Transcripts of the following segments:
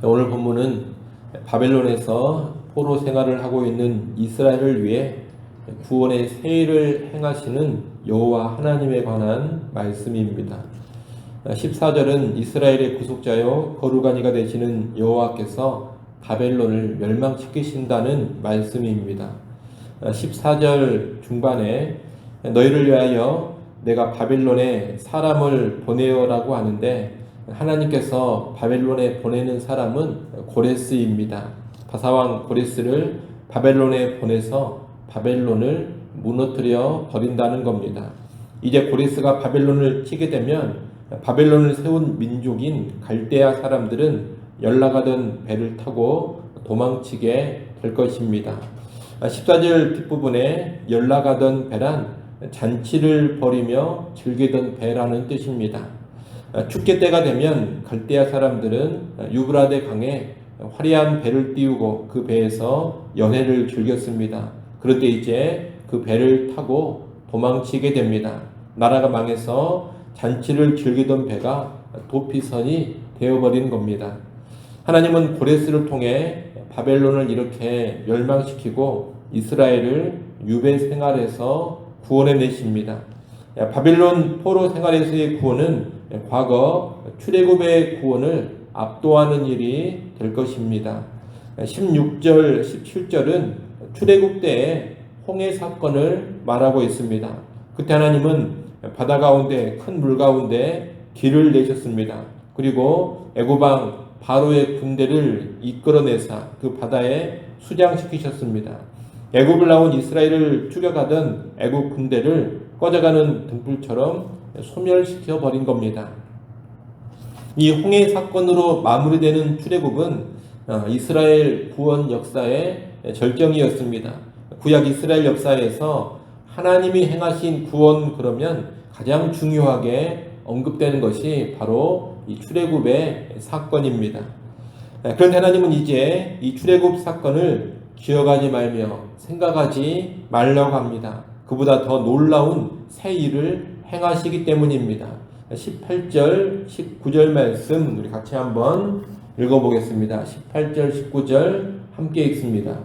오늘 본문은 바벨론에서 포로 생활을 하고 있는 이스라엘을 위해 구원의 세일을 행하시는 여호와 하나님에 관한 말씀입니다. 14절은 이스라엘의 구속자요 거룩한 이가 되시는 여호와께서 바벨론을 멸망시키신다는 말씀입니다. 14절 중반에 너희를 위하여 내가 바벨론에 사람을 보내어라고 하는데, 하나님께서 바벨론에 보내는 사람은 고레스입니다. 바사왕 고레스를 바벨론에 보내서 바벨론을 무너뜨려 버린다는 겁니다. 이제 고레스가 바벨론을 치게 되면 바벨론을 세운 민족인 갈대아 사람들은 연락하던 배를 타고 도망치게 될 것입니다. 14절 뒷부분에 연락하던 배란 잔치를 벌이며 즐기던 배라는 뜻입니다. 축제 때가 되면 갈대아 사람들은 유브라데 강에 화려한 배를 띄우고 그 배에서 연회를 즐겼습니다. 그런데 이제 그 배를 타고 도망치게 됩니다. 나라가 망해서 잔치를 즐기던 배가 도피선이 되어버린 겁니다. 하나님은 고레스를 통해 바벨론을 이렇게 멸망시키고 이스라엘을 유배 생활에서 구원해 내십니다. 바벨론 포로 생활에서의 구원은 과거 출애굽의 구원을 압도하는 일이 될 것입니다. 16절, 17절은 출애굽 때의 홍해 사건을 말하고 있습니다. 그때 하나님은 바다 가운데 큰 물 가운데 길을 내셨습니다. 그리고 애굽왕 바로의 군대를 이끌어내사 그 바다에 수장시키셨습니다. 애굽을 나온 이스라엘을 추격하던 애굽 군대를 꺼져가는 등불처럼 소멸시켜 버린 겁니다. 이 홍해 사건으로 마무리되는 출애굽은 이스라엘 구원 역사의 절정이었습니다. 구약 이스라엘 역사에서 하나님이 행하신 구원, 그러면 가장 중요하게 언급되는 것이 바로 이 출애굽의 사건입니다. 그런데 하나님은 이제 이 출애굽 사건을 기억하지 말며 생각하지 말라고 합니다. 그보다 더 놀라운 새 일을 행하시기 때문입니다. 18절, 19절 말씀 우리 같이 한번 읽어보겠습니다. 18절, 19절 함께 읽습니다.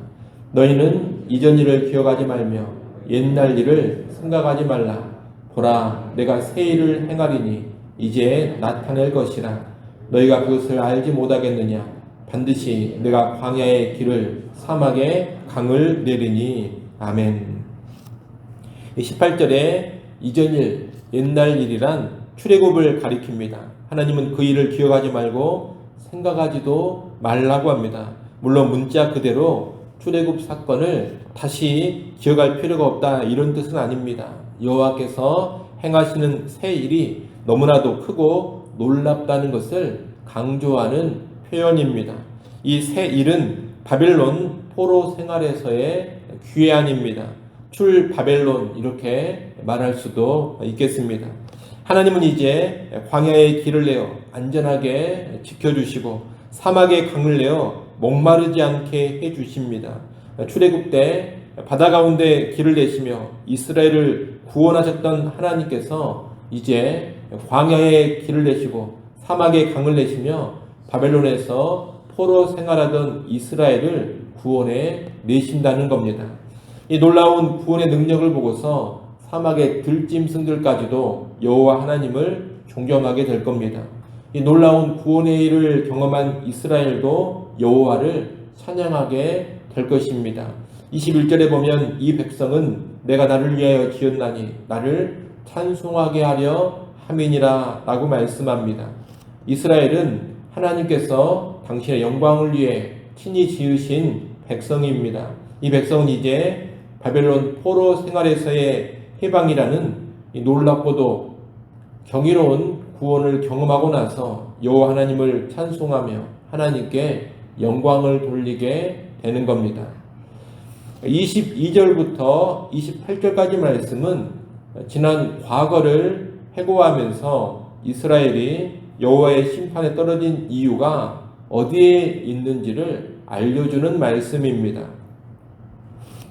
너희는 이전 일을 기억하지 말며 옛날 일을 생각하지 말라. 보라, 내가 새 일을 행하리니 이제 나타낼 것이라. 너희가 그것을 알지 못하겠느냐? 반드시 내가 광야의 길을 사막의 강을 내리니. 아멘. 18절에 이전 일, 옛날 일이란 출애굽을 가리킵니다. 하나님은 그 일을 기억하지 말고 생각하지도 말라고 합니다. 물론 문자 그대로 출애굽 사건을 다시 기억할 필요가 없다, 이런 뜻은 아닙니다. 여호와께서 행하시는 새 일이 너무나도 크고 놀랍다는 것을 강조하는 표현입니다. 이 새 일은 바벨론 포로 생활에서의 귀환입니다. 출 바벨론, 이렇게 말할 수도 있겠습니다. 하나님은 이제 광야의 길을 내어 안전하게 지켜주시고 사막의 강을 내어 목마르지 않게 해주십니다. 출애굽 때 바다 가운데 길을 내시며 이스라엘을 구원하셨던 하나님께서 이제 광야의 길을 내시고 사막의 강을 내시며 바벨론에서 포로 생활하던 이스라엘을 구원해 내신다는 겁니다. 이 놀라운 구원의 능력을 보고서 사막의 들짐승들까지도 여호와 하나님을 존경하게 될 겁니다. 이 놀라운 구원의 일을 경험한 이스라엘도 여호와를 찬양하게 될 것입니다. 21절에 보면 이 백성은 내가 나를 위하여 지었나니 나를 찬송하게 하려 함이니라 라고 말씀합니다. 이스라엘은 하나님께서 당신의 영광을 위해 친히 지으신 백성입니다. 이 백성은 이제 바벨론 포로 생활에서의 해방이라는 이 놀랍고도 경이로운 구원을 경험하고 나서 여호와 하나님을 찬송하며 하나님께 영광을 돌리게 되는 겁니다. 22절부터 28절까지 말씀은 지난 과거를 회고하면서 이스라엘이 여호와의 심판에 떨어진 이유가 어디에 있는지를 알려주는 말씀입니다.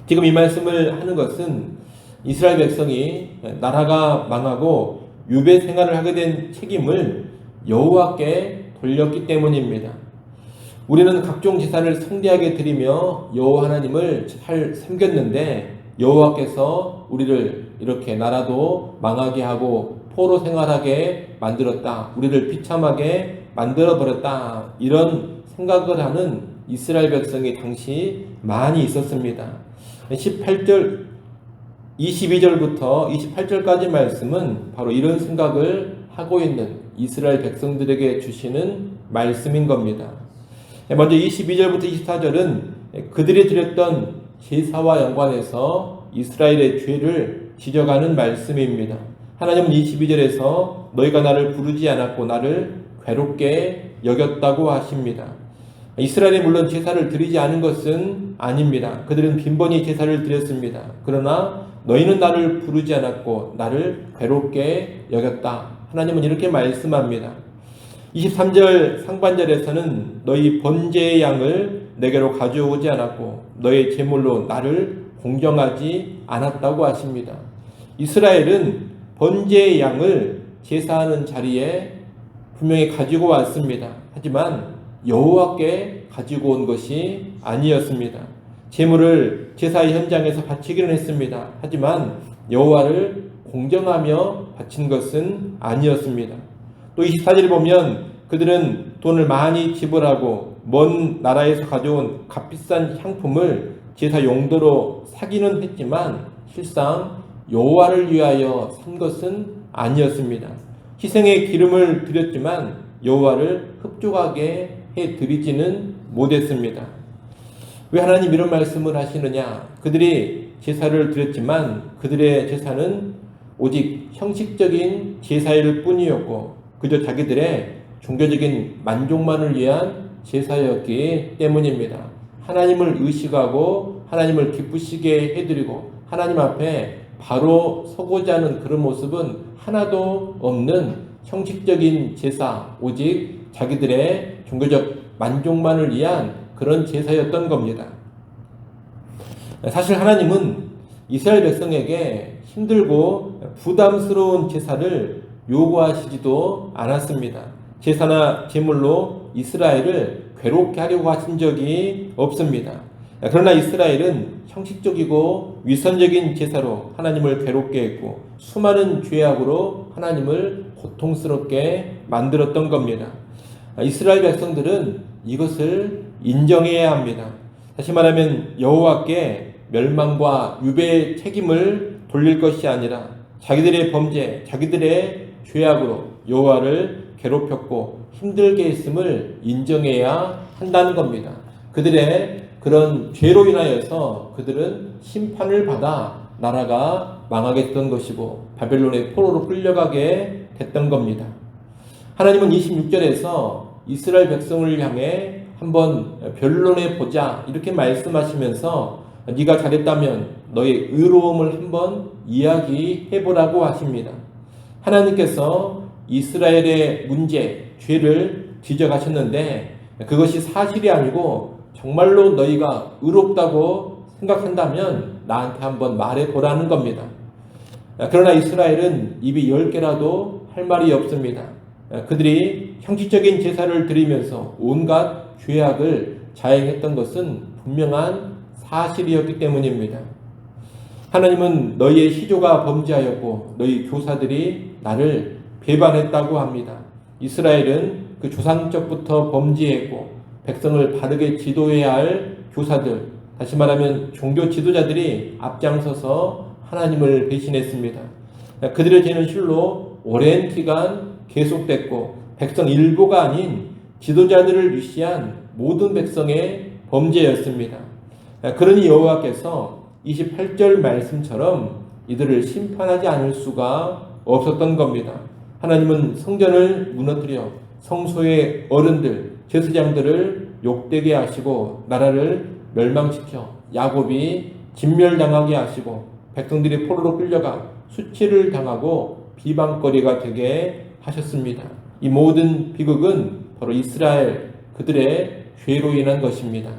지금 이 말씀을 하는 것은 이스라엘 백성이 나라가 망하고 유배 생활을 하게 된 책임을 여호와께 돌렸기 때문입니다. 우리는 각종 제사를 성대하게 드리며 여호와 하나님을 잘 섬겼는데 여호와께서 우리를 이렇게 나라도 망하게 하고 포로 생활하게 만들었다. 우리를 비참하게 만들어버렸다. 이런 생각을 하는 이스라엘 백성이 당시 많이 있었습니다. 18절, 22절부터 28절까지 말씀은 바로 이런 생각을 하고 있는 이스라엘 백성들에게 주시는 말씀인 겁니다. 먼저 22절부터 24절은 그들이 드렸던 제사와 연관해서 이스라엘의 죄를 지적하는 말씀입니다. 하나님은 22절에서 너희가 나를 부르지 않았고 나를 괴롭게 여겼다고 하십니다. 이스라엘이 물론 제사를 드리지 않은 것은 아닙니다. 그들은 빈번히 제사를 드렸습니다. 그러나 너희는 나를 부르지 않았고 나를 괴롭게 여겼다. 하나님은 이렇게 말씀합니다. 23절 상반절에서는 너희 번제의 양을 내게로 가져오지 않았고 너희 제물로 나를 공경하지 않았다고 하십니다. 이스라엘은 번제의 양을 제사하는 자리에 분명히 가지고 왔습니다. 하지만 여호와께 가지고 온 것이 아니었습니다. 제물을 제사의 현장에서 바치기는 했습니다. 하지만 여호와를 공경하며 바친 것은 아니었습니다. 또 24절에 보면 그들은 돈을 많이 지불하고 먼 나라에서 가져온 값비싼 향품을 제사 용도로 사기는 했지만 실상 여호와를 위하여 산 것은 아니었습니다. 희생의 기름을 드렸지만 여호와를 흡족하게 해드리지는 못했습니다. 왜 하나님 이런 말씀을 하시느냐? 그들이 제사를 드렸지만 그들의 제사는 오직 형식적인 제사일 뿐이었고 그저 자기들의 종교적인 만족만을 위한 제사였기 때문입니다. 하나님을 의식하고 하나님을 기쁘시게 해드리고 하나님 앞에 바로 서고자 하는 그런 모습은 하나도 없는 형식적인 제사, 오직 자기들의 종교적 만족만을 위한 그런 제사였던 겁니다. 사실 하나님은 이스라엘 백성에게 힘들고 부담스러운 제사를 요구하시지도 않았습니다. 제사나 제물로 이스라엘을 괴롭게 하려고 하신 적이 없습니다. 그러나 이스라엘은 형식적이고 위선적인 제사로 하나님을 괴롭게 했고 수많은 죄악으로 하나님을 고통스럽게 만들었던 겁니다. 이스라엘 백성들은 이것을 인정해야 합니다. 다시 말하면 여호와께 멸망과 유배의 책임을 돌릴 것이 아니라 자기들의 범죄, 자기들의 죄악으로 여호와를 괴롭혔고 힘들게 했음을 인정해야 한다는 겁니다. 그들의 그런 죄로 인하여서 그들은 심판을 받아 나라가 망하게 됐던 것이고 바벨론의 포로로 끌려가게 됐던 겁니다. 하나님은 26절에서 이스라엘 백성을 향해 한번 변론해 보자 이렇게 말씀하시면서 네가 잘했다면 너의 의로움을 한번 이야기해 보라고 하십니다. 하나님께서 이스라엘의 문제, 죄를 지적하셨는데 그것이 사실이 아니고 정말로 너희가 의롭다고 생각한다면 나한테 한번 말해 보라는 겁니다. 그러나 이스라엘은 입이 10개라도 할 말이 없습니다. 그들이 형식적인 제사를 드리면서 온갖 죄악을 자행했던 것은 분명한 사실이었기 때문입니다. 하나님은 너희의 시조가 범죄하였고 너희 교사들이 나를 배반했다고 합니다. 이스라엘은 그 조상적부터 범죄했고 백성을 바르게 지도해야 할 교사들, 다시 말하면 종교 지도자들이 앞장서서 하나님을 배신했습니다. 그들의 죄는 실로 오랜 기간 계속됐고 백성 일부가 아닌 지도자들을 위시한 모든 백성의 범죄였습니다. 그러니 여호와께서 28절 말씀처럼 이들을 심판하지 않을 수가 없었던 겁니다. 하나님은 성전을 무너뜨려 성소의 어른들, 제사장들을 욕되게 하시고 나라를 멸망시켜 야곱이 진멸당하게 하시고 백성들이 포로로 끌려가 수치를 당하고 비방거리가 되게 하셨습니다. 이 모든 비극은 바로 이스라엘 그들의 죄로 인한 것입니다.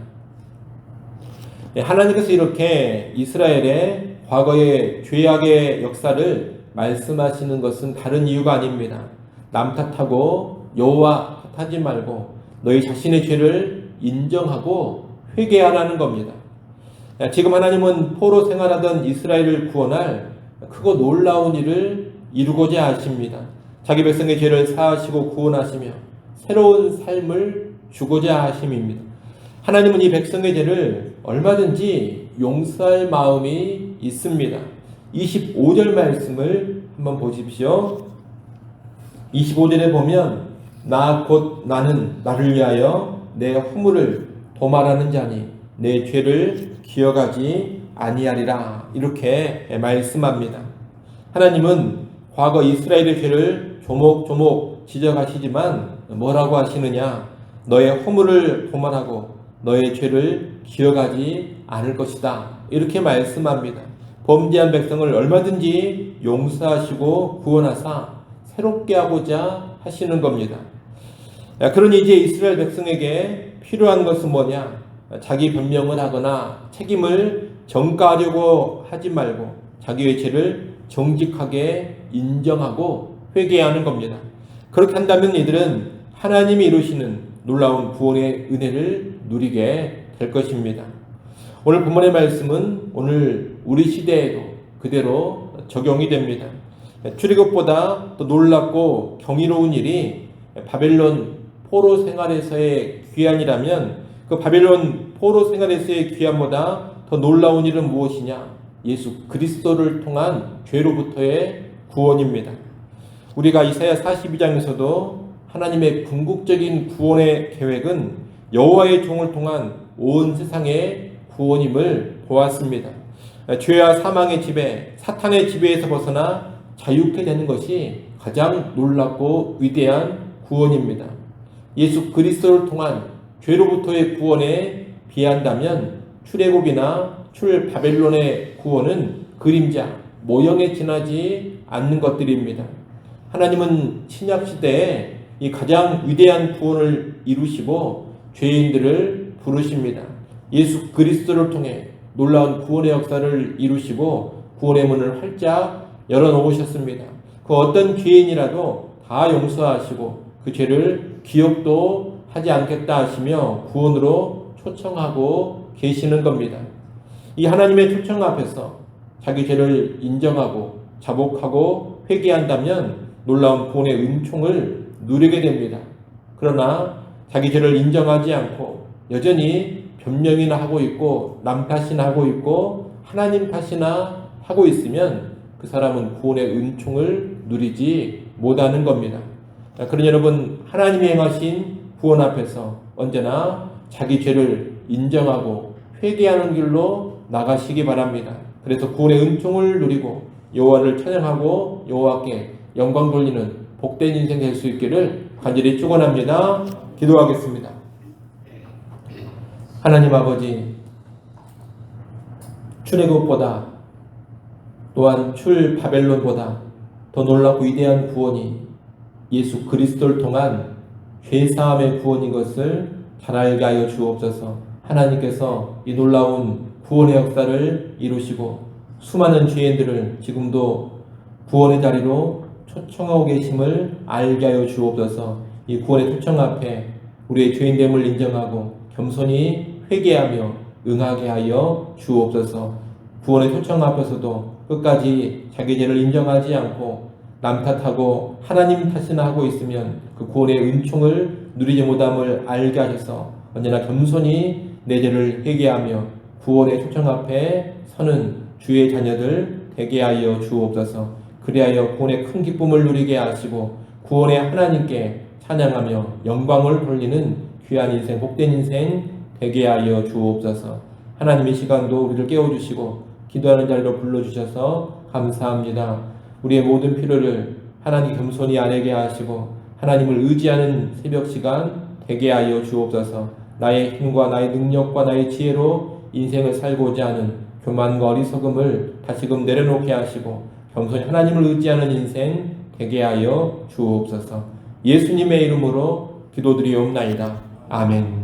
하나님께서 이렇게 이스라엘의 과거의 죄악의 역사를 말씀하시는 것은 다른 이유가 아닙니다. 남 탓하고 여호와 탓하지 말고 너희 자신의 죄를 인정하고 회개하라는 겁니다. 지금 하나님은 포로 생활하던 이스라엘을 구원할 크고 놀라운 일을 이루고자 하십니다. 자기 백성의 죄를 사하시고 구원하시며 새로운 삶을 주고자 하심입니다. 하나님은 이 백성의 죄를 얼마든지 용서할 마음이 있습니다. 25절 말씀을 한번 보십시오. 25절에 보면 나 곧 나는 나를 위하여 내 허물을 도말하는 자니 내 죄를 기억하지 아니하리라, 이렇게 말씀합니다. 하나님은 과거 이스라엘의 죄를 조목조목 지적하시지만 뭐라고 하시느냐? 너의 허물을 도말하고 너의 죄를 기억하지 않을 것이다, 이렇게 말씀합니다. 범죄한 백성을 얼마든지 용서하시고 구원하사 새롭게 하고자 하시는 겁니다. 그러니 이제 이스라엘 백성에게 필요한 것은 뭐냐? 자기 변명을 하거나 책임을 전가하려고 하지 말고 자기의 죄를 정직하게 인정하고 회개하는 겁니다. 그렇게 한다면 이들은 하나님이 이루시는 놀라운 구원의 은혜를 누리게 될 것입니다. 오늘 본문의 말씀은 오늘 우리 시대에도 그대로 적용이 됩니다. 출애굽보다 더 놀랍고 경이로운 일이 바벨론 포로 생활에서의 귀환이라면 그 바벨론 포로 생활에서의 귀환보다 더 놀라운 일은 무엇이냐? 예수 그리스도를 통한 죄로부터의 구원입니다. 우리가 이사야 42장에서도 하나님의 궁극적인 구원의 계획은 여호와의 종을 통한 온 세상의 구원임을 보았습니다. 죄와 사망의 지배, 사탄의 지배에서 벗어나 자유케 되는 것이 가장 놀랍고 위대한 구원입니다. 예수 그리스도를 통한 죄로부터의 구원에 비한다면 출애굽이나 출바벨론의 구원은 그림자, 모형에 지나지 않는 것들입니다. 하나님은 신약시대에 이 가장 위대한 구원을 이루시고 죄인들을 부르십니다. 예수 그리스도를 통해 놀라운 구원의 역사를 이루시고 구원의 문을 활짝 열어놓으셨습니다. 그 어떤 죄인이라도 다 용서하시고 그 죄를 기억도 하지 않겠다 하시며 구원으로 초청하고 계시는 겁니다. 이 하나님의 초청 앞에서 자기 죄를 인정하고 자복하고 회개한다면 놀라운 구원의 은총을 누리게 됩니다. 그러나 자기 죄를 인정하지 않고 여전히 변명이나 하고 있고 남 탓이나 하고 있고 하나님 탓이나 하고 있으면 그 사람은 구원의 은총을 누리지 못하는 겁니다. 그러니 여러분, 하나님이 행하신 구원 앞에서 언제나 자기 죄를 인정하고 회개하는 길로 나가시기 바랍니다. 그래서 구원의 은총을 누리고 여호와를 찬양하고 여호와께 영광 돌리는 복된 인생 될 수 있기를 간절히 축원합니다. 기도하겠습니다. 하나님 아버지, 출애굽보다 또한 출바벨론보다 더 놀랍고 위대한 구원이 예수 그리스도를 통한 죄사함의 구원인 것을 잘 알게 하여 주옵소서. 하나님께서 이 놀라운 구원의 역사를 이루시고 수많은 죄인들을 지금도 구원의 자리로 초청하고 계심을 알게 하여 주옵소서. 이 구원의 초청 앞에 우리의 죄인됨을 인정하고 겸손히 회개하며 응하게 하여 주옵소서. 구원의 초청 앞에서도 끝까지 자기 죄를 인정하지 않고 남 탓하고 하나님 탓이나 하고 있으면 그 구원의 은총을 누리지 못함을 알게 하셔서 언제나 겸손히 내 죄를 회개하며 구원의 초청 앞에 서는 주의 자녀들 되게 하여 주옵소서. 그리하여 구원의 큰 기쁨을 누리게 하시고 구원의 하나님께 찬양하며 영광을 돌리는 귀한 인생, 복된 인생 되게 하여 주옵소서. 하나님의 시간도 우리를 깨워주시고 기도하는 자리로 불러주셔서 감사합니다. 우리의 모든 필요를 하나님 겸손히 아내게 하시고 하나님을 의지하는 새벽 시간 되게 하여 주옵소서. 나의 힘과 나의 능력과 나의 지혜로 인생을 살고자 하는 교만과 어리석음을 다시금 내려놓게 하시고 겸손히 하나님을 의지하는 인생 되게 하여 주옵소서. 예수님의 이름으로 기도드리옵나이다. 아멘.